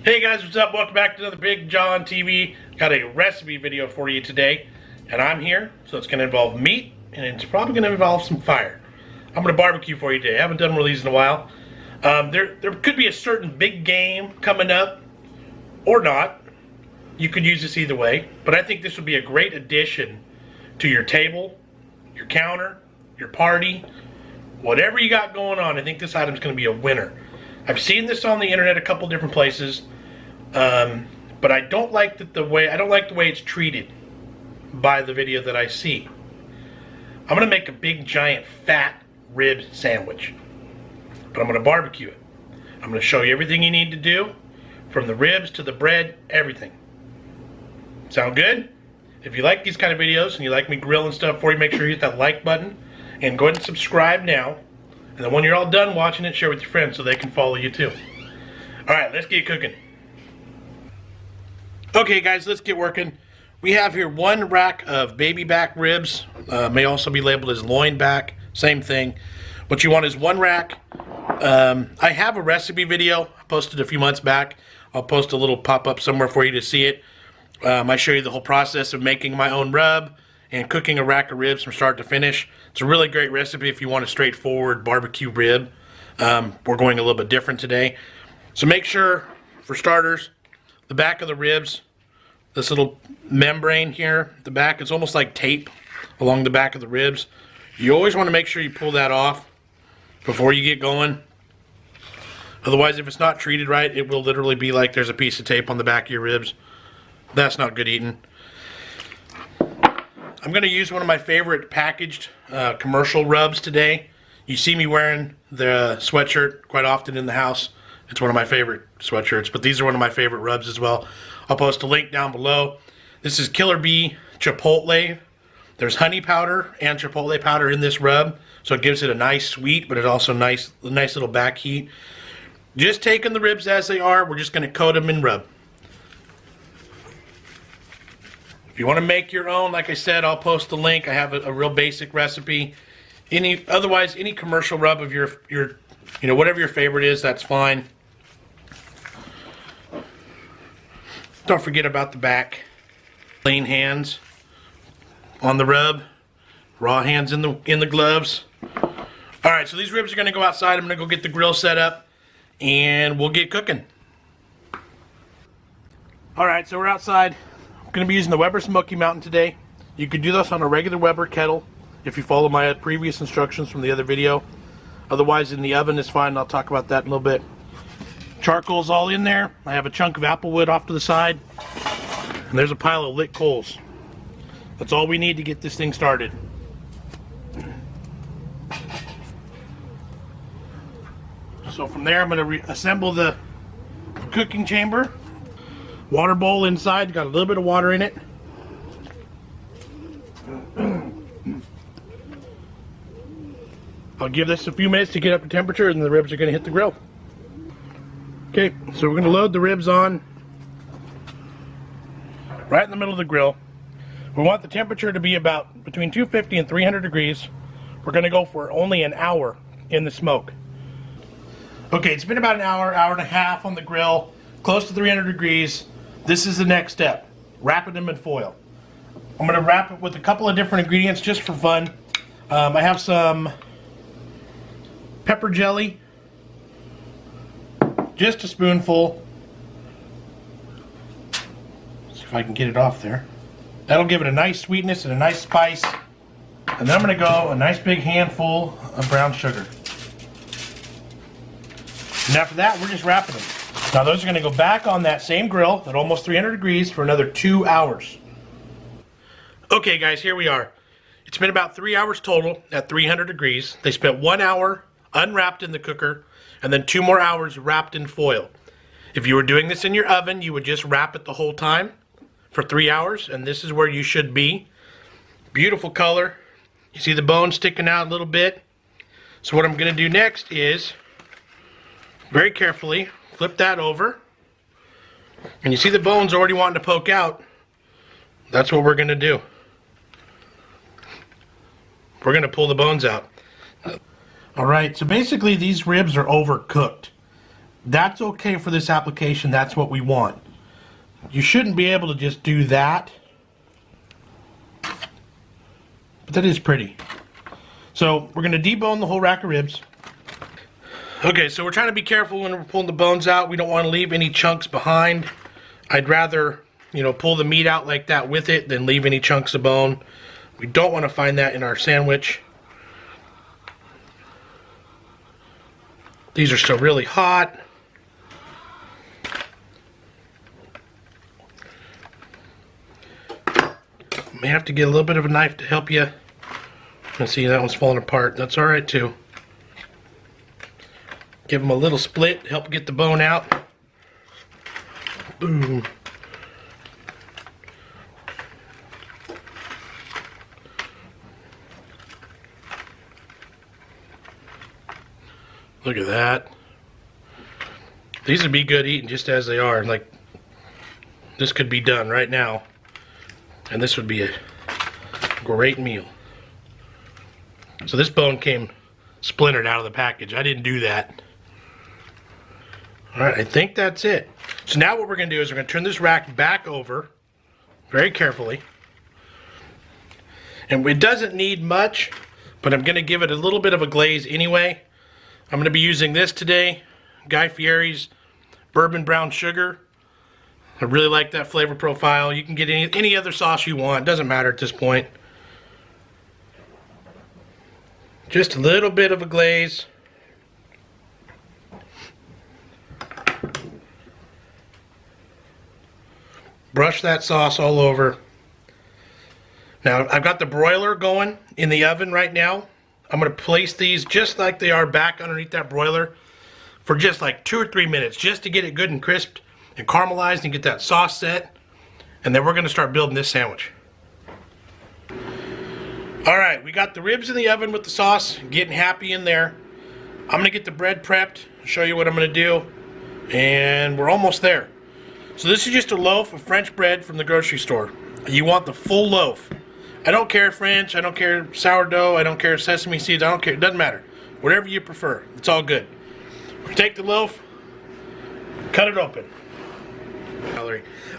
Hey guys, what's up? Welcome back to another BigJon TV. Got a recipe video for you today, and I'm here, so it's going to involve meat, and it's probably going to involve some fire. I'm going to barbecue for you today. I haven't done one of these in a while. There could be a certain big game coming up, or not. You could use this either way, but I think this would be a great addition to your table, your counter, your party, whatever you got going on. I think this item's going to be a winner. I've seen this on the internet a couple different places, but I don't like the way it's treated by the video that I see. I'm gonna make a big giant fat rib sandwich, but I'm gonna barbecue it. I'm gonna show you everything you need to do, from the ribs to the bread, everything. Sound good? If you like these kind of videos and you like me grilling stuff for you, make sure you hit that like button and go ahead and subscribe now. And then when you're all done watching it, share with your friends so they can follow you too. Alright, let's get cooking. Okay guys, let's get working. We have here one rack of baby back ribs. May also be labeled as loin back. Same thing. What you want is one rack. I have a recipe video I posted a few months back. I'll post a little pop-up somewhere for you to see it. I show you the whole process of making my own rub and cooking a rack of ribs from start to finish. It's a really great recipe if you want a straightforward barbecue rib. We're going a little bit different today. So make sure, for starters, the back of the ribs, this little membrane here, the back, it's almost like tape along the back of the ribs. You always want to make sure you pull that off before you get going. Otherwise, if it's not treated right, it will literally be like there's a piece of tape on the back of your ribs. That's not good eating. I'm going to use one of my favorite packaged commercial rubs today. You see me wearing the sweatshirt quite often in the house. It's one of my favorite sweatshirts, but these are one of my favorite rubs as well. I'll post a link down below. This is Killer Bee Chipotle. There's honey powder and chipotle powder in this rub, so it gives it a nice sweet, but it also a nice little back heat. Just taking the ribs as they are, we're just going to coat them in rub. If you want to make your own, like I said, I'll post the link. I have a real basic recipe. Otherwise, any commercial rub of your whatever your favorite is, that's fine. Don't forget about the back. Clean hands on the rub. Raw hands in the gloves. All right, so these ribs are going to go outside. I'm going to go get the grill set up, and we'll get cooking. All right, so we're outside. Going to be using the Weber Smoky Mountain today. You could do this on a regular Weber kettle if you follow my previous instructions from the other video. Otherwise, in the oven is fine. I'll talk about that in a little bit. Charcoal's all in there. I have a chunk of apple wood off to the side, and there's a pile of lit coals. That's all we need to get this thing started. So from there, I'm going to assemble the cooking chamber. Water bowl inside, got a little bit of water in it. I'll give this a few minutes to get up to temperature, and the ribs are going to hit the grill. Okay, so we're going to load the ribs on right in the middle of the grill. We want the temperature to be about between 250 and 300 degrees. We're going to go for only an hour in the smoke. Okay, it's been about an hour, hour and a half on the grill, close to 300 degrees. This is the next step, wrapping them in foil. I'm going to wrap it with a couple of different ingredients just for fun. I have some pepper jelly, just a spoonful. See if I can get it off there. That'll give it a nice sweetness and a nice spice. And then I'm going to go a nice big handful of brown sugar. And after that, we're just wrapping them. Now those are going to go back on that same grill at almost 300 degrees for another 2 hours. Okay guys, here we are. It's been about 3 hours total at 300 degrees. They spent 1 hour unwrapped in the cooker and then 2 more hours wrapped in foil. If you were doing this in your oven, you would just wrap it the whole time for 3 hours, and this is where you should be. Beautiful color. You see the bone sticking out a little bit. So what I'm going to do next is, very carefully, flip that over, and you see the bones already wanting to poke out. That's what we're going to do. We're going to pull the bones out. Alright, so basically these ribs are overcooked. That's okay for this application. That's what we want. You shouldn't be able to just do that. But that is pretty. So we're going to debone the whole rack of ribs. Okay, so we're trying to be careful when we're pulling the bones out. We don't want to leave any chunks behind. I'd rather, you know, pull the meat out like that with it than leave any chunks of bone. We don't want to find that in our sandwich. These are still really hot. May have to get a little bit of a knife to help you. And see, that one's falling apart. That's all right too. Give them a little split, help get the bone out. Boom. Look at that. These would be good eating just as they are. Like, this could be done right now. And this would be a great meal. So this bone came splintered out of the package. I didn't do that. Alright, I think that's it. So now what we're going to do is we're going to turn this rack back over very carefully. And it doesn't need much, but I'm going to give it a little bit of a glaze anyway. I'm going to be using this today, Guy Fieri's Bourbon Brown Sugar. I really like that flavor profile. You can get any other sauce you want. Doesn't matter at this point. Just a little bit of a glaze. Brush that sauce all over. Now, I've got the broiler going in the oven right now. I'm going to place these just like they are back underneath that broiler for just like 2 or 3 minutes, just to get it good and crisp and caramelized and get that sauce set. And then we're going to start building this sandwich. Alright, we got the ribs in the oven with the sauce, getting happy in there. I'm going to get the bread prepped, show you what I'm going to do, and we're almost there. So this is just a loaf of French bread from the grocery store. You want the full loaf. I don't care French, I don't care sourdough, I don't care sesame seeds, I don't care, it doesn't matter. Whatever you prefer, it's all good. Take the loaf, cut it open.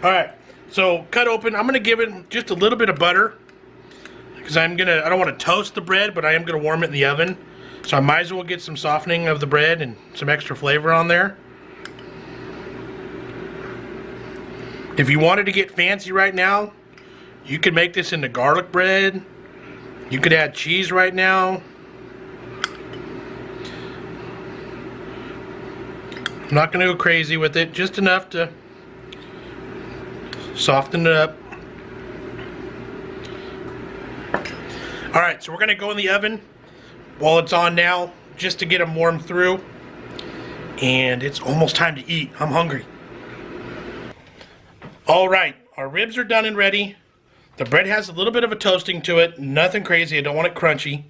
Alright, so cut open, I'm going to give it just a little bit of butter. Because I don't want to toast the bread, but I am going to warm it in the oven. So I might as well get some softening of the bread and some extra flavor on there. If you wanted to get fancy right now, you could make this into garlic bread. You could add cheese right now. I'm not going to go crazy with it, just enough to soften it up. Alright, so we're going to go in the oven while it's on now, just to get them warmed through. And it's almost time to eat. I'm hungry. Alright, our ribs are done and ready. The bread has a little bit of a toasting to it. Nothing crazy. I don't want it crunchy.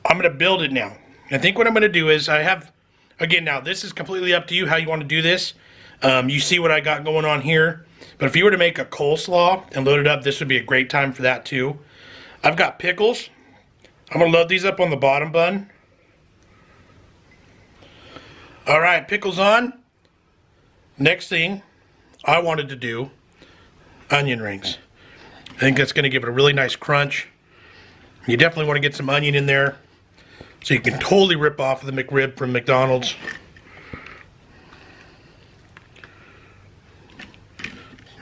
I'm going to build it now. I think what I'm going to do is I have, again now, this is completely up to you how you want to do this. You see what I got going on here. But if you were to make a coleslaw and load it up, this would be a great time for that too. I've got pickles. I'm going to load these up on the bottom bun. Alright, pickles on. Next thing I wanted to do, onion rings. I think that's going to give it a really nice crunch. You definitely want to get some onion in there so you can totally rip off the McRib from McDonald's.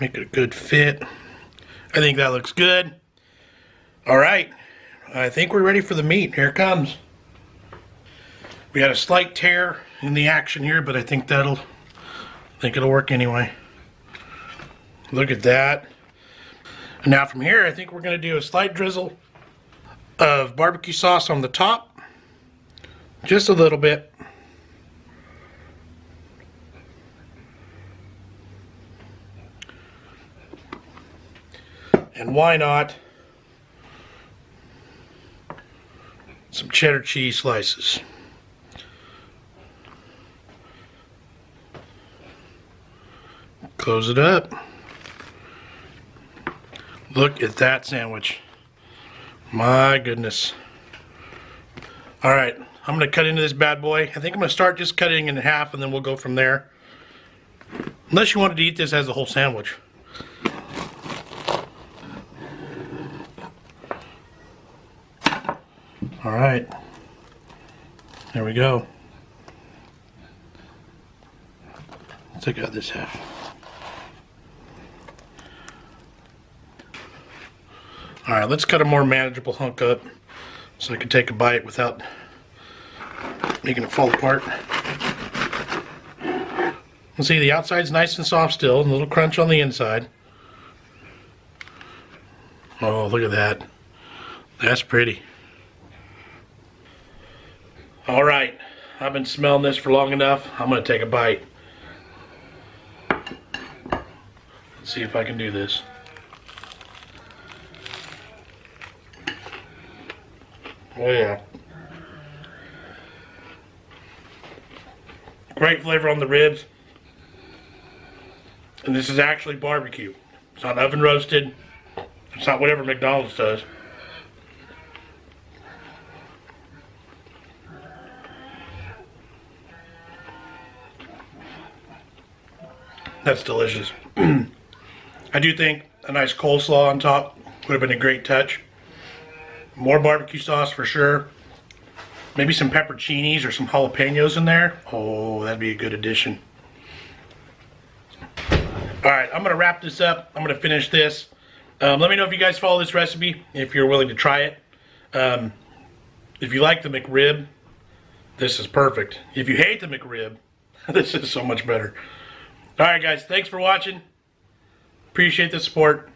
Make it a good fit. I think that looks good. Alright, I think we're ready for the meat. Here it comes. We had a slight tear in the action here, but I think it'll work anyway. Look at that. And now from here, I think we're going to do a slight drizzle of barbecue sauce on the top. Just a little bit. And why not some cheddar cheese slices. Close it up. Look at that sandwich. My goodness. Alright, I'm going to cut into this bad boy. I think I'm going to start just cutting in half and then we'll go from there. Unless you wanted to eat this as a whole sandwich. Alright. There we go. Let's take out this half. Alright, let's cut a more manageable hunk up so I can take a bite without making it fall apart. And see, the outside's nice and soft still, and a little crunch on the inside. Oh, look at that. That's pretty. Alright, I've been smelling this for long enough. I'm going to take a bite. Let's see if I can do this. Oh yeah. Great flavor on the ribs. And this is actually barbecue. It's not oven roasted. It's not whatever McDonald's does. That's delicious. I do think a nice coleslaw on top would have been a great touch. More barbecue sauce for sure. Maybe some pepperoncinis or some jalapenos in there. Oh, that'd be a good addition. Alright, I'm going to wrap this up. I'm going to finish this. Let me know if you guys follow this recipe, if you're willing to try it. If you like the McRib, this is perfect. If you hate the McRib, this is so much better. Alright guys, thanks for watching. Appreciate the support.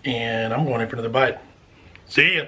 And I'm going in for another bite. See ya.